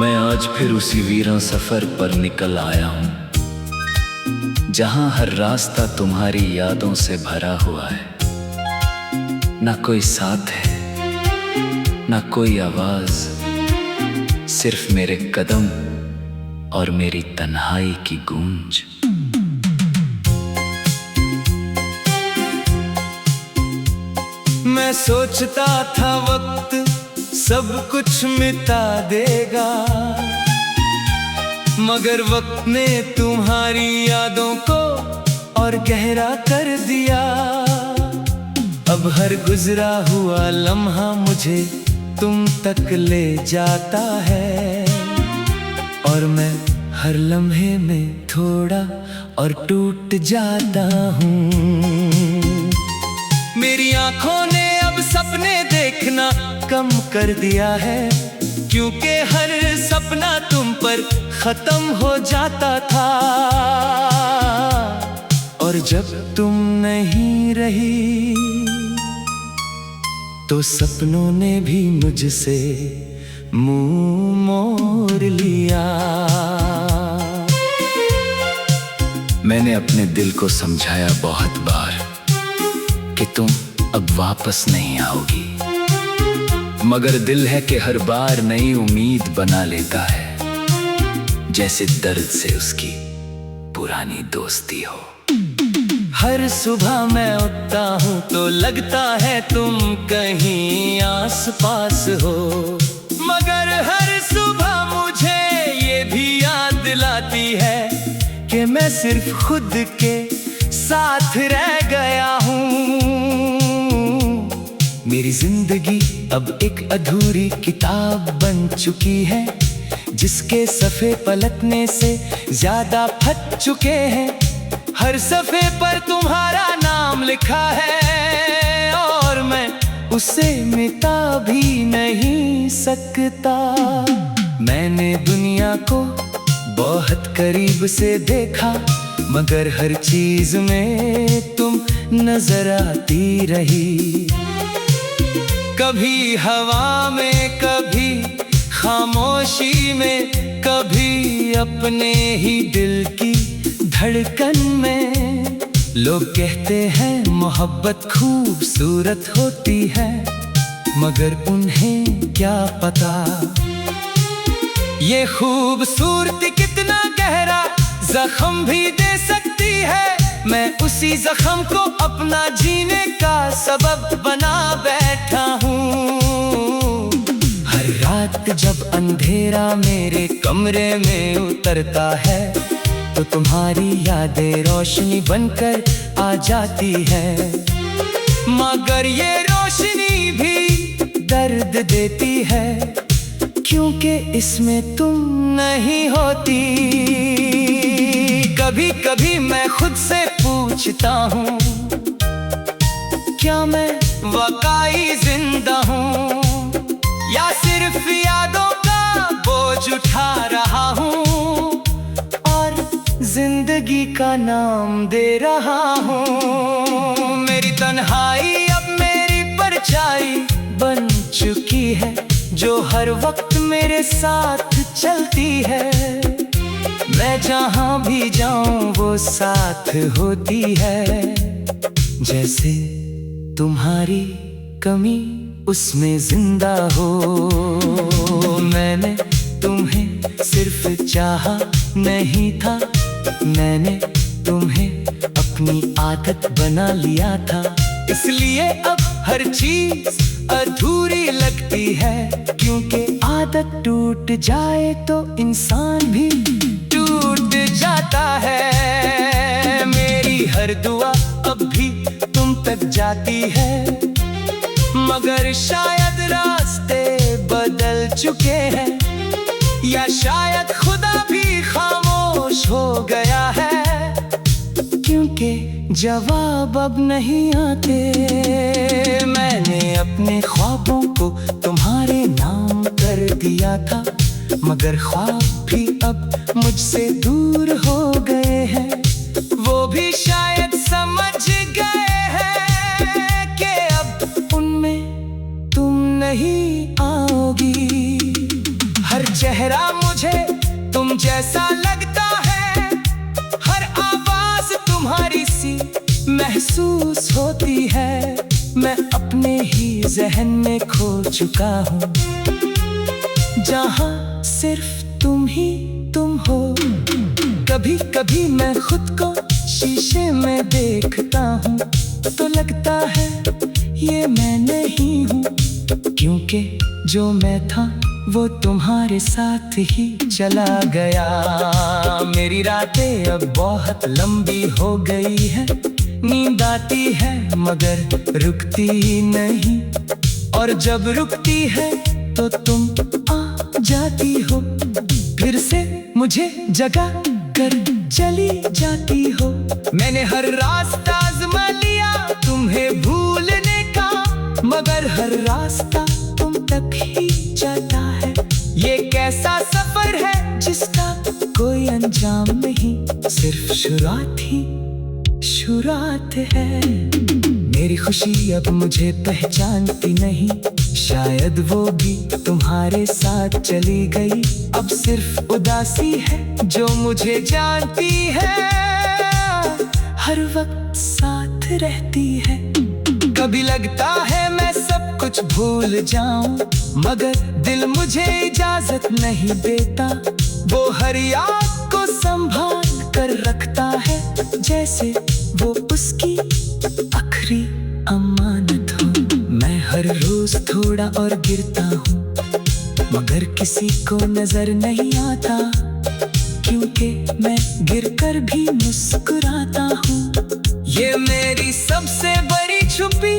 मैं आज फिर उसी वीरां सफर पर निकल आया हूँ, जहां हर रास्ता तुम्हारी यादों से भरा हुआ है। ना कोई साथ है, ना कोई आवाज, सिर्फ मेरे कदम और मेरी तन्हाई की गूंज। मैं सोचता था वक्त सब कुछ मिटा देगा, मगर वक्त ने तुम्हारी यादों को और गहरा कर दिया। अब हर गुजरा हुआ लम्हा मुझे तुम तक ले जाता है, और मैं हर लम्हे में थोड़ा और टूट जाता हूँ। मेरी आंखों ने अब सपने देखना कम कर दिया है, क्योंकि हर सपना तुम पर खत्म हो जाता था। और जब तुम नहीं रही तो सपनों ने भी मुझसे मुंह मोड़ लिया। मैंने अपने दिल को समझाया बहुत बार कि तुम अब वापस नहीं आओगी, मगर दिल है कि हर बार नई उम्मीद बना लेता है, जैसे दर्द से उसकी पुरानी दोस्ती हो। हर सुबह मैं उठता हूँ तो लगता है तुम कहीं आस पास हो, मगर हर सुबह मुझे ये भी याद दिलाती है कि मैं सिर्फ खुद के साथ रह गया हूँ। मेरी जिंदगी अब एक अधूरी किताब बन चुकी है, जिसके सफ़े पलटने से ज्यादा फट चुके हैं। हर सफ़े पर तुम्हारा नाम लिखा है, और मैं उसे मिटा भी नहीं सकता। मैंने दुनिया को बहुत करीब से देखा, मगर हर चीज में तुम नजर आती रही। कभी हवा में, कभी खामोशी में, कभी अपने ही दिल की धड़कन में। लोग कहते हैं मोहब्बत खूबसूरत होती है, मगर उन्हें क्या पता ये खूबसूरती कितना गहरा जख्म भी दे सकती है। मैं उसी जख्म को अपना जीने का सबब बना बैठा हूँ। हर रात जब अंधेरा मेरे कमरे में उतरता है, तो तुम्हारी यादें रोशनी बनकर आ जाती है, मगर ये रोशनी भी दर्द देती है, क्योंकि इसमें तुम नहीं होती। कभी कभी मैं खुद से पूछता हूँ, क्या मैं वाकई जिंदा हूँ, या सिर्फ यादों का बोझ उठा रहा हूँ और जिंदगी का नाम दे रहा हूँ। मेरी तन्हाई अब मेरी परछाई बन चुकी है, जो हर वक्त मेरे साथ चलती है। मैं जहाँ भी जाऊँ वो साथ होती है, जैसे तुम्हारी कमी उसमें जिंदा हो। मैंने तुम्हें सिर्फ चाहा नहीं था, मैंने तुम्हें अपनी आदत बना लिया था। इसलिए अब हर चीज अधूरी लगती है, क्योंकि आदत टूट जाए तो इंसान भी टूट जाता है। मेरी हर दुआ अब भी तुम तक जाती है, मगर शायद रास्ते बदल चुके हैं, या शायद खुदा भी खामोश हो गया है, क्योंकि जवाब अब नहीं आते। मैंने अपने ख्वाबों को तुम्हारे नाम कर दिया था, मगर ख्वाब भी अब मुझसे दूर हो गए हैं। वो भी शायद समझ गए हैं कि अब उनमें तुम नहीं आओगी। हर चेहरा महसूस होती है। मैं अपने ही जहन में खो चुका हूँ, जहाँ सिर्फ तुम ही तुम हो। कभी कभी मैं खुद को शीशे में देखता हूँ तो लगता है ये मैं नहीं हूँ, क्योंकि जो मैं था वो तुम्हारे साथ ही चला गया। मेरी रातें अब बहुत लंबी हो गई है, नींद आती है मगर रुकती नहीं, और जब रुकती है तो तुम आ जाती हो, फिर से मुझे जगा कर चली जाती हो। मैंने हर रास्ता आज़मा लिया तुम्हें भूलने का, मगर हर रास्ता तुम तक ही जाता है। ये कैसा सफर है जिसका कोई अंजाम नहीं, सिर्फ शुरुआत ही शुरुआत है। मेरी खुशी अब मुझे पहचानती नहीं, शायद वो भी तुम्हारे साथ चली गई। अब सिर्फ उदासी है जो मुझे जानती है, हर वक्त साथ रहती है। कभी लगता है मैं सब कुछ भूल जाऊं, मगर दिल मुझे इजाजत नहीं देता। वो हर याद को संभाल कर रखता है, जैसे वो उसकी आखिरी अमानत हो। मैं हर रोज थोड़ा और गिरता हूँ, मगर किसी को नजर नहीं आता, क्योंकि मैं गिरकर भी मुस्कुराता हूँ। ये मेरी सबसे बड़ी छुपी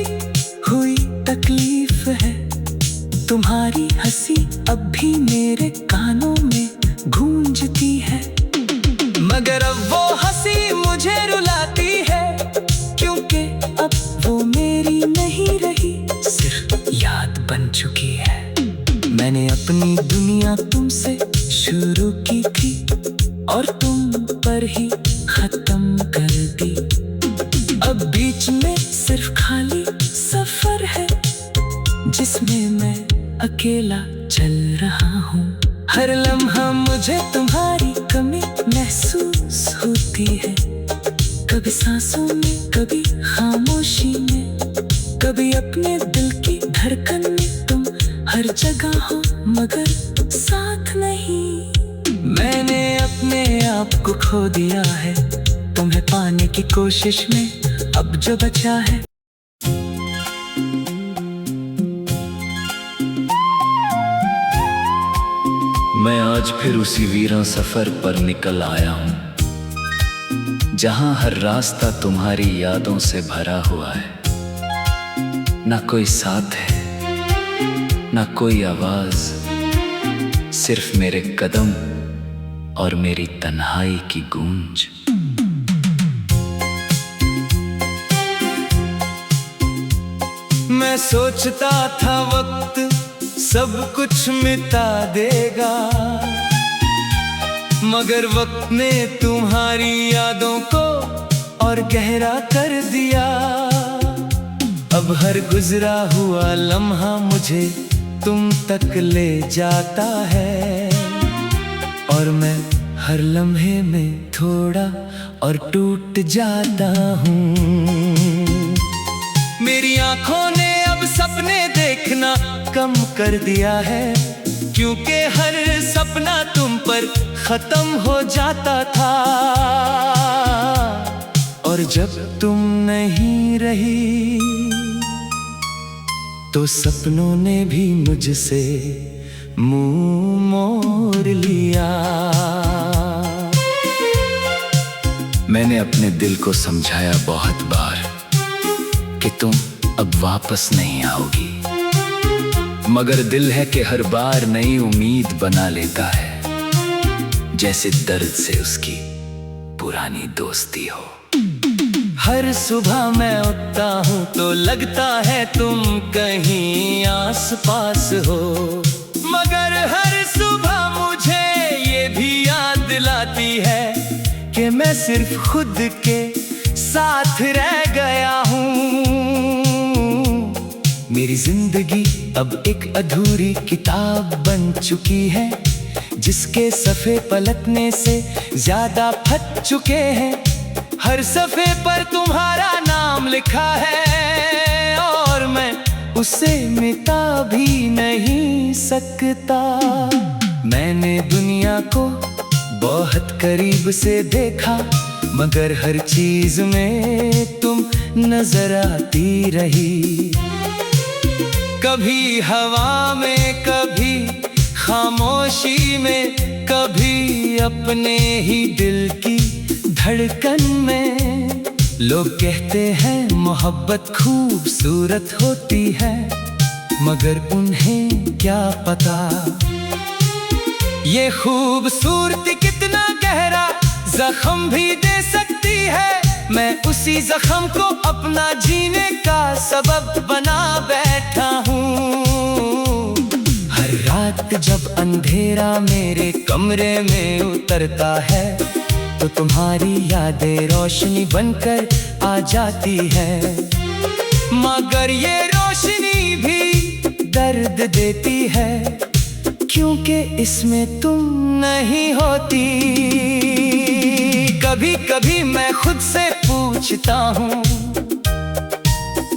हुई तकलीफ है, तुम्हारी हंसी अब भी मेरे कानों में गूंजती है, मगर अब वो हंसी मुझे रुलाती है, क्योंकि अब वो मेरी नहीं रही, सिर्फ याद बन चुकी है। मैंने अपनी दुनिया तुमसे शुरू की थी और तुम पर ही खत्म कर दी। अब बीच में सिर्फ खाली सफर है, जिसमें मैं अकेला चल रहा हूँ। हर लम्हा मुझे तुम्हारी कमी महसूस होती है, कभी सांसों में, कभी खामोशी में, कभी अपने दिल की धड़कन में। तुम हर जगह हो मगर साथ नहीं। मैंने अपने आप को खो दिया है तुम्हें पाने की कोशिश में, अब जो बचा है। मैं आज फिर उसी वीरां सफर पर निकल आया हूँ, जहाँ हर रास्ता तुम्हारी यादों से भरा हुआ है। ना कोई साथ है, ना कोई आवाज, सिर्फ मेरे कदम और मेरी तन्हाई की गूंज। मैं सोचता था वक्त सब कुछ मिटा देगा, मगर वक्त ने तुम्हारी यादों को और गहरा कर दिया। अब हर गुजरा हुआ लम्हा मुझे तुम तक ले जाता है, और मैं हर लम्हे में थोड़ा और टूट जाता हूँ। मेरी आंखों ने अब सपने देखना कम कर दिया है, क्योंकि हर सपना तुम पर खत्म हो जाता था, और जब तुम नहीं रही तो सपनों ने भी मुझसे मुंह मोड़ लिया। मैंने अपने दिल को समझाया बहुत बार कि तुम अब वापस नहीं आओगी, मगर दिल है कि हर बार नई उम्मीद बना लेता है, जैसे दर्द से उसकी पुरानी दोस्ती हो। हर सुबह मैं उठता हूँ तो लगता है तुम कहीं आस पास हो, मगर हर सुबह मुझे ये भी याद दिलाती है कि मैं सिर्फ खुद के साथ रह गया हूँ। मेरी जिंदगी अब एक अधूरी किताब बन चुकी है, जिसके सफ़े पलटने से ज्यादा फट चुके हैं। हर सफे पर तुम्हारा नाम लिखा है और मैं उसे मिटा भी नहीं सकता। मैंने दुनिया को बहुत करीब से देखा, मगर हर चीज में तुम नजर आती रही। कभी हवा में, कभी खामोशी में, कभी अपने ही दिल की धड़कन में। लोग कहते हैं मोहब्बत खूबसूरत होती है, मगर उन्हें क्या पता ये खूबसूरती कितना गहरा जख्म भी दे सकती है। मैं उसी जख्म को अपना जीने का सबब बना बैठा हूँ। हर रात जब अंधेरा मेरे कमरे में उतरता है, तो तुम्हारी यादें रोशनी बनकर आ जाती है। मगर ये रोशनी भी दर्द देती है, क्योंकि इसमें तुम नहीं होती। कभी कभी मैं खुद से पूछता हूँ,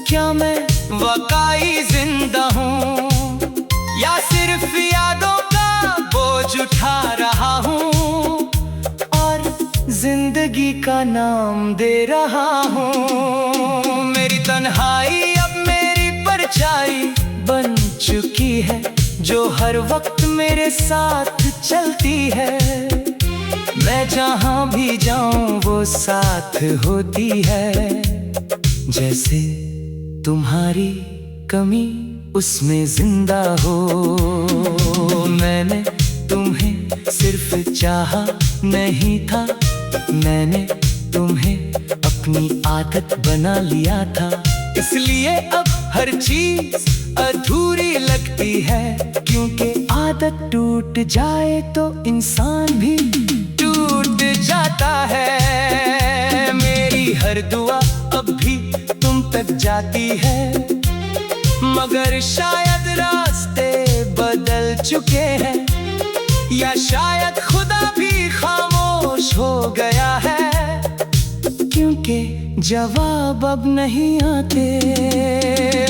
क्या मैं वाकई जिंदा हूँ, या सिर्फ यादों का बोझ उठा रहा हूँ और जिंदगी का नाम दे रहा हूँ। मेरी तन्हाई अब मेरी परछाई बन चुकी है, जो हर वक्त मेरे साथ चलती है। मैं जहाँ भी जाऊँ वो साथ होती है, जैसे तुम्हारी कमी उसमें जिंदा हो। मैंने तुम्हें सिर्फ चाहा नहीं था, मैंने तुम्हें अपनी आदत बना लिया था। इसलिए अब हर चीज अधूरी लगती है, क्योंकि आदत टूट जाए तो इंसान भी टूट जाता है। मेरी हर दुआ अब भी तुम तक जाती है, मगर शायद रास्ते बदल चुके हैं, या शायद खुदा भी खामोश हो गया है, क्योंकि जवाब अब नहीं आते।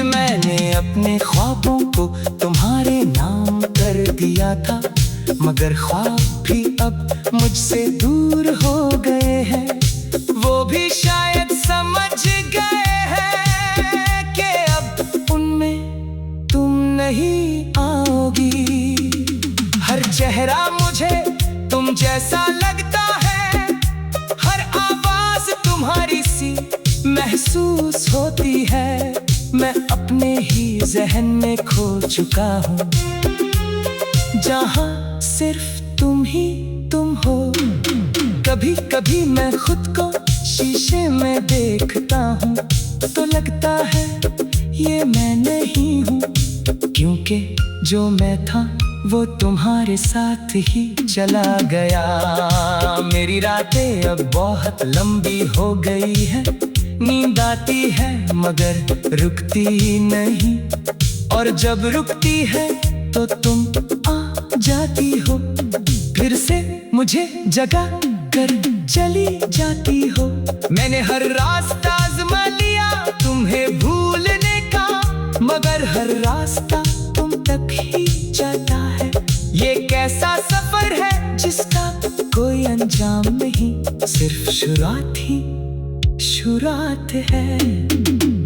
मैंने अपने ख्वाबों को तुम्हारे नाम कर दिया था, मगर ख्वाब भी अब मुझसे दूर हो गए हैं। वो भी शायद समझ गए हैं कि अब उनमें तुम नहीं आओगी। हर चेहरा मुझे तुम जैसा लगता है, हर आवाज तुम्हारी सी महसूस होती है। मैं अपने ही जहन में खो चुका हूँ, जहाँ सिर्फ तुम ही तुम हो। कभी कभी मैं खुद को शीशे में देखता हूँ, तो लगता है ये मैं नहीं हूँ, क्योंकि जो मैं था वो तुम्हारे साथ ही चला गया। मेरी रातें अब बहुत लंबी हो गई है, नींद आती है मगर रुकती नहीं, और जब रुकती है तो तुम आ जाती हो, फिर से मुझे जगा कर चली जाती हो। मैंने हर रास्ता आज़मा लिया तुम्हें भूलने का, मगर हर रास्ता तुम तक ही जाता है। ये कैसा सफर है जिसका कोई अंजाम नहीं, सिर्फ शुरुआत ही शुरुआत है।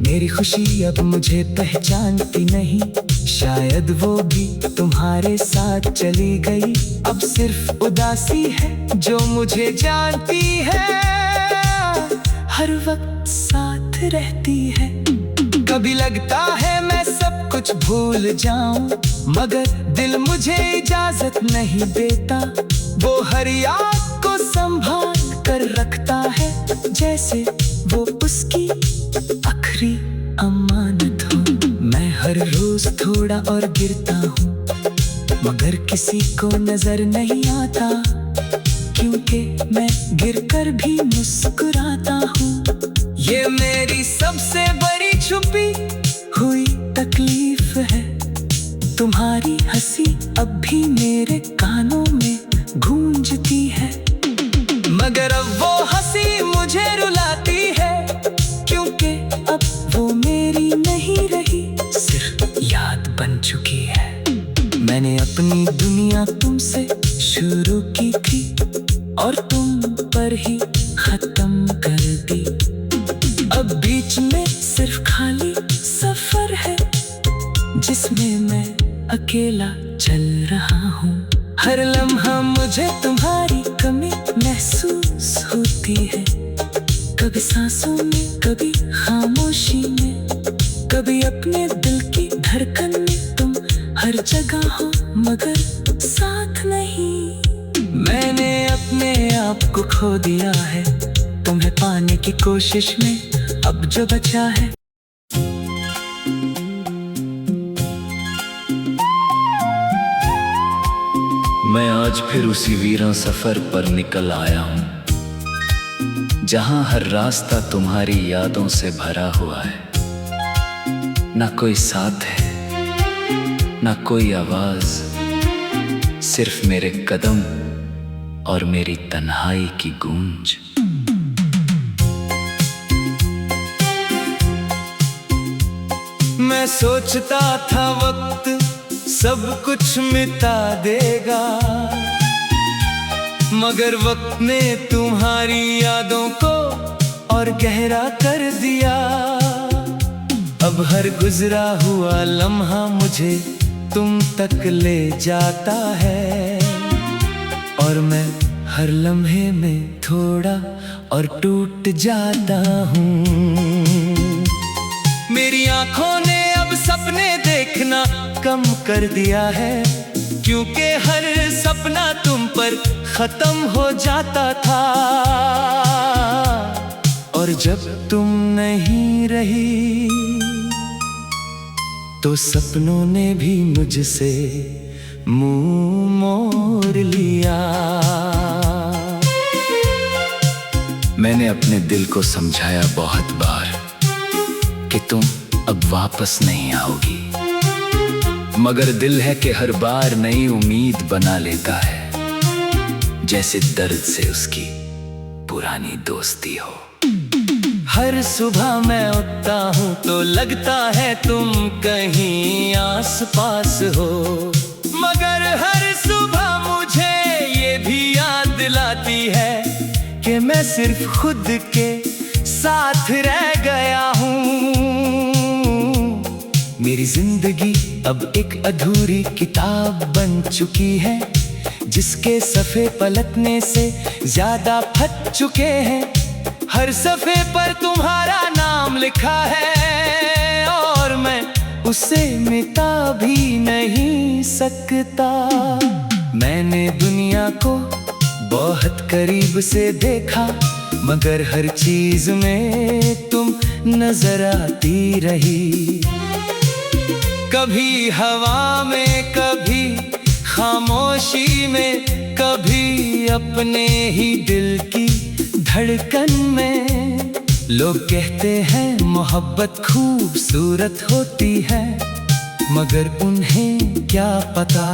मेरी खुशी अब मुझे पहचानती नहीं, शायद वो भी तुम्हारे साथ चली गई। अब सिर्फ उदासी है जो मुझे जानती है, हर वक्त साथ रहती है। कभी लगता है मैं सब कुछ भूल जाऊं, मगर दिल मुझे इजाजत नहीं देता। वो हर याद को संभाल कर रखता है, जैसे वो उसकी आखिरी अमानत हो। मैं हर रोज थोड़ा और गिरता हूँ, मगर किसी को नजर नहीं आता, क्योंकि मैं गिरकर भी मुस्कुराता हूँ। ये मेरी सबसे बड़ी छुपी हुई तकलीफ है, तुम्हारी हंसी अब भी मेरे कानों में गूंजती है, मगर अब वो हंसी मुझे रुला मैंने अपनी दुनिया तुमसे शुरू की थी और तुम पर ही खत्म कर दी। अब बीच में सिर्फ खाली सफर है जिसमें मैं अकेला चल रहा हूँ। हर लम्हा मुझे तुम्हारी कमी महसूस होती है, कभी सांसों में, कभी खामोशी में, कभी अपने दिल की धड़कन में। तुम हर जगह हो मगर साथ नहीं। मैंने अपने आप को खो दिया है तुम्हें पाने की कोशिश में, अब जो बचा है। मैं आज फिर उसी वीरान सफर पर निकल आया हूँ जहां हर रास्ता तुम्हारी यादों से भरा हुआ है। ना कोई साथ है, ना कोई आवाज, सिर्फ मेरे कदम और मेरी तन्हाई की गूंज। मैं सोचता था वक्त सब कुछ मिटा देगा, मगर वक्त ने तुम्हारी यादों को और गहरा कर दिया। अब हर गुजरा हुआ लम्हा मुझे तुम तक ले जाता है, और मैं हर लम्हे में थोड़ा और टूट जाता हूँ। मेरी आंखों ने अब सपने देखना कम कर दिया है, क्योंकि हर सपना तुम पर खत्म हो जाता था। और जब तुम नहीं रही तो सपनों ने भी मुझसे मुंह मोड़ लिया। मैंने अपने दिल को समझाया बहुत बार कि तुम अब वापस नहीं आओगी, मगर दिल है कि हर बार नई उम्मीद बना लेता है, जैसे दर्द से उसकी पुरानी दोस्ती हो। हर सुबह मैं उठता हूँ तो लगता है तुम कहीं आस पास हो, मगर हर सुबह मुझे ये भी याद दिलाती है कि मैं सिर्फ खुद के साथ रह गया हूँ। मेरी जिंदगी अब एक अधूरी किताब बन चुकी है, जिसके सफ़े पलटने से ज्यादा फट चुके हैं। हर सफ़े पर तुम्हारा नाम लिखा है और मैं उसे मिटा भी नहीं सकता। मैंने दुनिया को बहुत करीब से देखा, मगर हर चीज में तुम नजर आती रही। कभी हवा में, कभी खामोशी में, कभी अपने ही दिल की धड़कन में। लोग कहते हैं मोहब्बत खूबसूरत होती है, मगर उन्हें क्या पता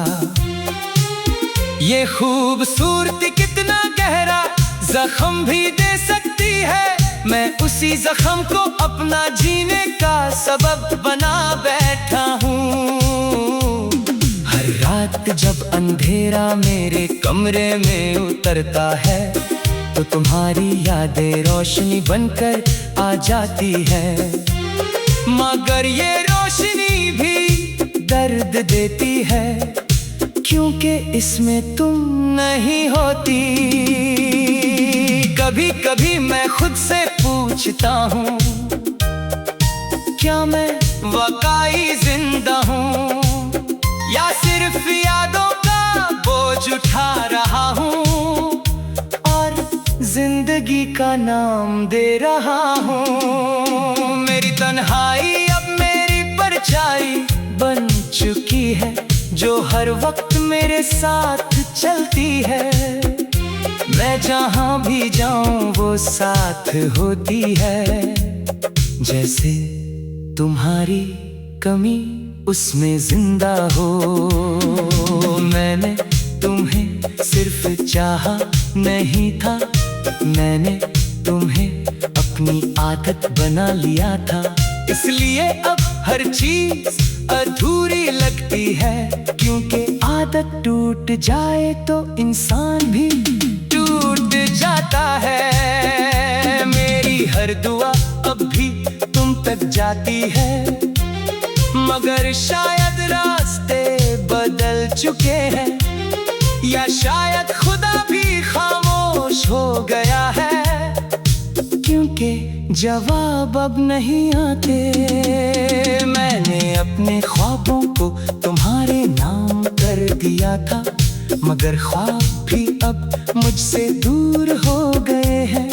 ये खूबसूरती कितना गहरा जख्म भी दे सकती है। मैं उसी जख्म को अपना जीने का सबब बना बैठा हूँ। हर रात जब अंधेरा मेरे कमरे में उतरता है तो तुम्हारी यादें रोशनी बनकर आ जाती है, मगर ये रोशनी भी दर्द देती है, क्योंकि इसमें तुम नहीं होती। कभी कभी मैं खुद से पूछता हूँ, क्या मैं वाकई जिंदा हूँ या सिर्फ यादों का बोझ उठा रहा हूँ और जिंदगी का नाम दे रहा हूँ। मेरी तन्हाई अब मेरी परछाई बन चुकी है, जो हर वक्त मेरे साथ चलती है। मैं जहाँ भी जाऊँ वो साथ होती है, जैसे तुम्हारी कमी उसमें जिंदा हो। मैंने तुम्हें सिर्फ चाहा नहीं था, मैंने तुम्हें अपनी आदत बना लिया था। इसलिए अब हर चीज अधूरी लगती है, क्योंकि आदत टूट जाए तो इंसान भी टूट जाता है। मेरी हर दुआ अब भी तुम तक जाती है, मगर शायद रास्ते बदल चुके हैं, या शायद खुदा भी खामोश हो गया है, क्योंकि जवाब अब नहीं आते। मैंने अपने ख्वाबों को तुम्हारे नाम कर दिया था, मगर ख्वाब भी अब मुझसे दूर हो गए हैं।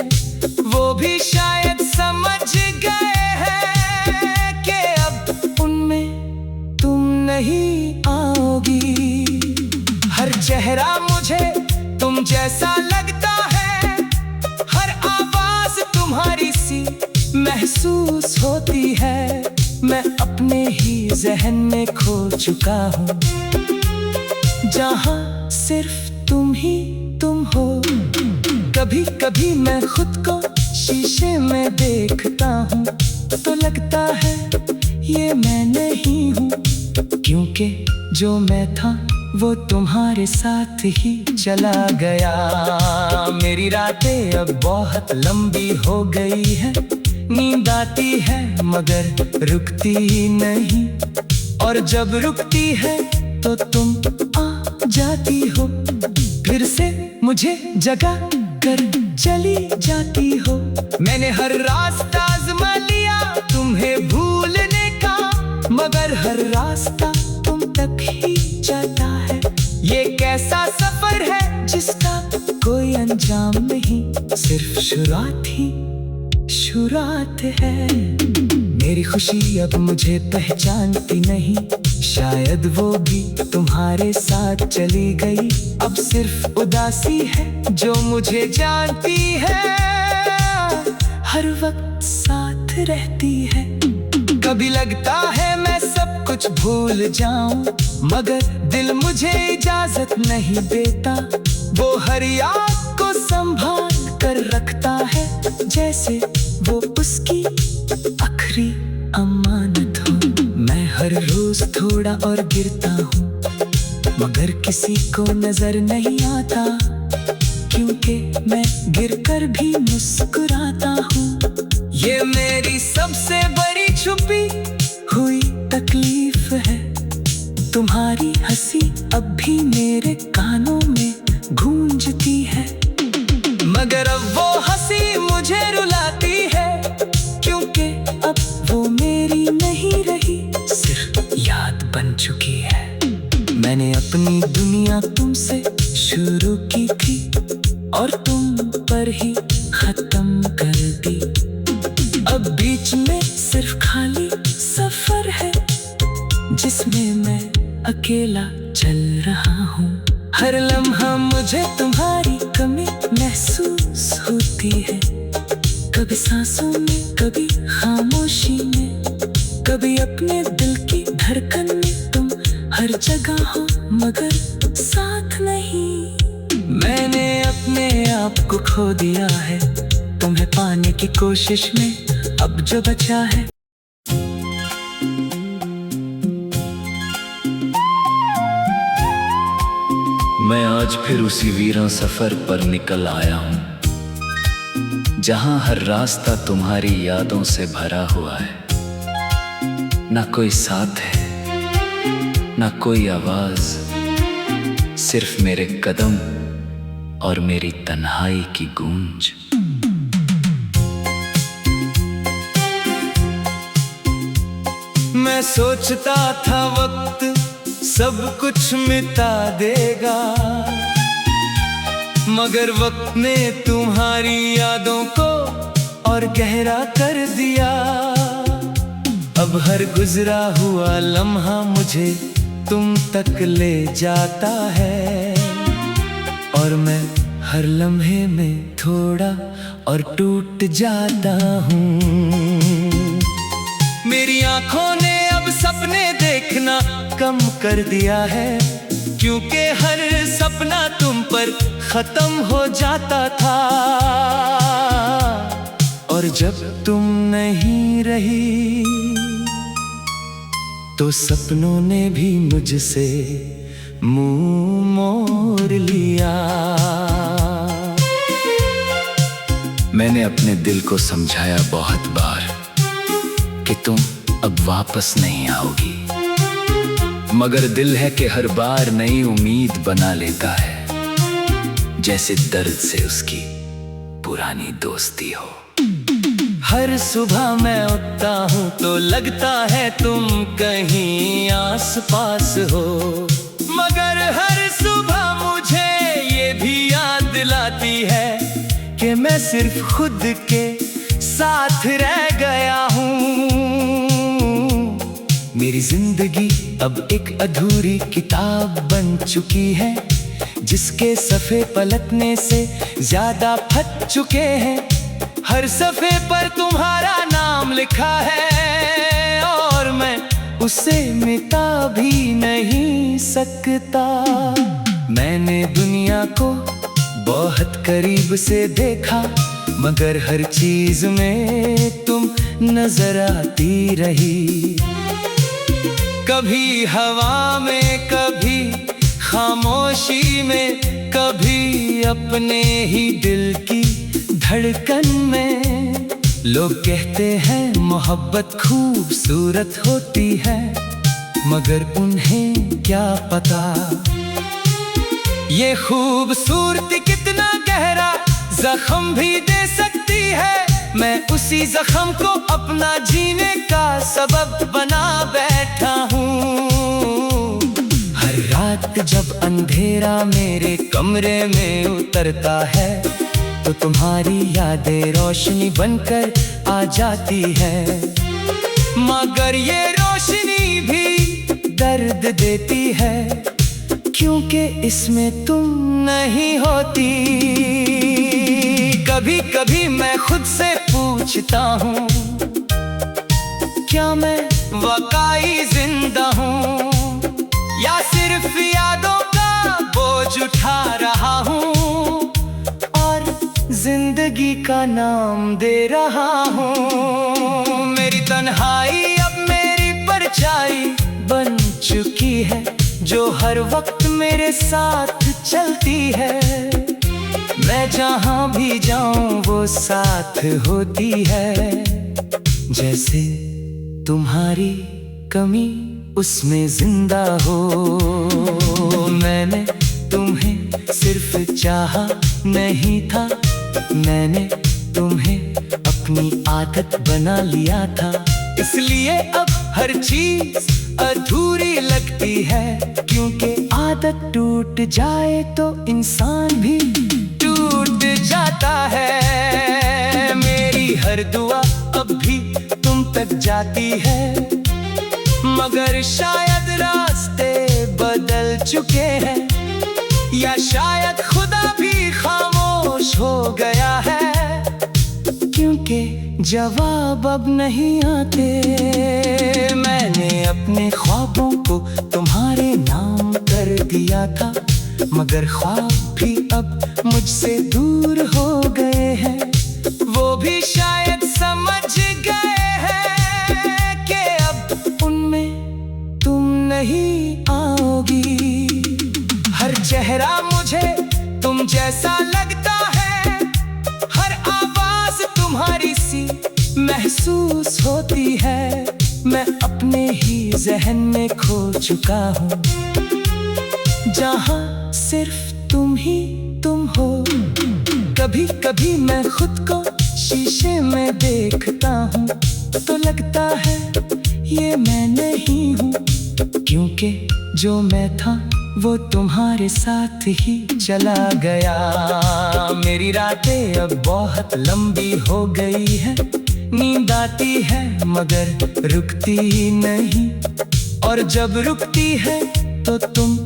वो भी शायद समझ गए हैं कि अब उनमें तुम नहीं आओगी। हर चेहरा मुझे तुम जैसा लगता है, हर आवाज तुम्हारी सी महसूस होती है। मैं अपने ही जहन में खो चुका हूँ, जहाँ सिर्फ तुम ही तुम हो। कभी कभी मैं खुद को शीशे में देखता हूँ तो लगता है ये मैं नहीं हूँ, क्योंकि जो मैं था वो तुम्हारे साथ ही चला गया। मेरी रातें अब बहुत लंबी हो गई है, नींद आती है मगर रुकती ही नहीं, और जब रुकती है तो तुम आ जाती हो, फिर से मुझे जगा कर चली जाती हो। मैंने हर रास्ता आज़मा लिया तुम्हें भूलने का, मगर हर रास्ता तुम तक ही जाता है। ये कैसा सफर है जिसका कोई अंजाम नहीं, सिर्फ शुरुआत ही शुरुआत है। मेरी खुशी अब मुझे पहचानती नहीं, शायद वो भी तुम्हारे साथ चली गई। अब सिर्फ उदासी है जो मुझे जानती है, हर वक्त साथ रहती है। कभी लगता है मैं सब कुछ भूल जाऊं, मगर दिल मुझे इजाजत नहीं देता। वो हर याद को संभाल कर रखता है, जैसे वो उसकी आखिरी अमानत हो। मैं हर रोज थोड़ा और गिरता हूँ, मगर किसी को नजर नहीं आता, क्योंकि मैं गिरकर भी मुस्कुराता हूँ। ये मेरी सबसे बड़ी छुपी हुई तकलीफ है, तुम्हारी हंसी अब भी मेरे कानों में गूंजती है, मगर अब वो हंसी मुझे रुलाती है, क्योंकि अब वो मेरी नहीं रही, सिर्फ याद बन चुकी है। मैंने अपनी दुनिया तुमसे शुरू की थी और तुम पर ही खत्म कर दी। अब बीच में सिर्फ खाली सफर है, जिसमें मैं अकेला चल रहा हूँ। हर लम्हा मुझे तुम्हारी कमी महसूस होती है, कभी सांसों में, कभी खामोशी में, कभी अपने दिल की धड़कन में। तुम हर जगह हो मगर साथ नहीं। मैंने अपने आप को खो दिया है तुम्हें पाने की कोशिश में, अब जो बचा है। मैं आज फिर उसी वीरान सफर पर निकल आया हूँ, जहाँ हर रास्ता तुम्हारी यादों से भरा हुआ है। ना कोई साथ है, ना कोई आवाज, सिर्फ मेरे कदम और मेरी तन्हाई की गूंज। मैं सोचता था वक्त सब कुछ मिटा देगा, मगर वक्त ने तुम्हारी यादों को और गहरा कर दिया। अब हर गुजरा हुआ लम्हा मुझे तुम तक ले जाता है, और मैं हर लम्हे में थोड़ा और टूट जाता हूँ। मेरी आंखों ने अब सपने देखना कम कर दिया है, क्योंकि हर सपना तुम पर खत्म हो जाता था, और जब तुम नहीं रही तो सपनों ने भी मुझसे मुंह मोड़ लिया। मैंने अपने दिल को समझाया बहुत बार कि तुम अब वापस नहीं आओगी, मगर दिल है कि हर बार नई उम्मीद बना लेता है, जैसे दर्द से उसकी पुरानी दोस्ती हो। हर सुबह मैं उठता हूँ तो लगता है तुम कहीं आस पास हो, मगर हर सुबह मुझे ये भी याद दिलाती है कि मैं सिर्फ खुद के साथ रह गया हूँ। मेरी जिंदगी अब एक अधूरी किताब बन चुकी है, जिसके सफ़े पलटने से ज्यादा फट चुके हैं। हर सफ़े पर तुम्हारा नाम लिखा है और मैं उसे मिटा भी नहीं सकता। मैंने दुनिया को बहुत करीब से देखा, मगर हर चीज में तुम नजर आती रही। कभी हवा में, कभी खामोशी में, कभी अपने ही दिल की धड़कन में। लोग कहते हैं मोहब्बत खूबसूरत होती है, मगर उन्हें क्या पता ये खूबसूरती कितना गहरा जख्म भी दे सकती है। मैं उसी जख्म को अपना जीने का सबब बना बैठा हूँ। हर रात जब अंधेरा मेरे कमरे में उतरता है तो तुम्हारी यादें रोशनी बनकर आ जाती है, मगर ये रोशनी भी दर्द देती है, क्योंकि इसमें तुम नहीं होती। कभी कभी मैं खुद से पूछता हूँ, क्या मैं वाकई जिंदा हूँ या सिर्फ यादों का बोझ उठा रहा हूँ और जिंदगी का नाम दे रहा हूँ। मेरी तन्हाई अब मेरी परछाई बन चुकी है, जो हर वक्त मेरे साथ चलती है। मैं जहाँ भी जाऊँ वो साथ होती है, जैसे तुम्हारी कमी उसमें जिंदा हो। मैंने तुम्हें सिर्फ चाहा नहीं था, मैंने तुम्हें अपनी आदत बना लिया था। इसलिए अब हर चीज अधूरी लगती है, क्योंकि आदत टूट जाए तो इंसान भी टूट जाता है। मेरी हर दुआ अब भी तुम तक जाती है, मगर शायद रास्ते बदल चुके हैं, या शायद खुदा भी खामोश हो गया है, क्योंकि जवाब अब नहीं आते। मैंने अपने ख्वाबों को तुम्हारे नाम कर दिया था, मगर ख्वाब भी अब मुझसे दूर हो गए हैं। वो भी शायद समझ गए हैं कि अब उनमें तुम नहीं आओगी। हर चेहरा मुझे तुम जैसा लगता है, हर आवाज तुम्हारी सी महसूस होती है। मैं अपने ही जहन में खो चुका हूँ, जहाँ सिर्फ तुम ही तुम हो। कभी कभी मैं खुद को शीशे में देखता हूँ तो लगता है ये मैं नहीं हूँ, क्योंकि जो मैं था वो तुम्हारे साथ ही चला गया। मेरी रातें अब बहुत लंबी हो गई है, नींद आती है मगर रुकती नहीं, और जब रुकती है तो तुम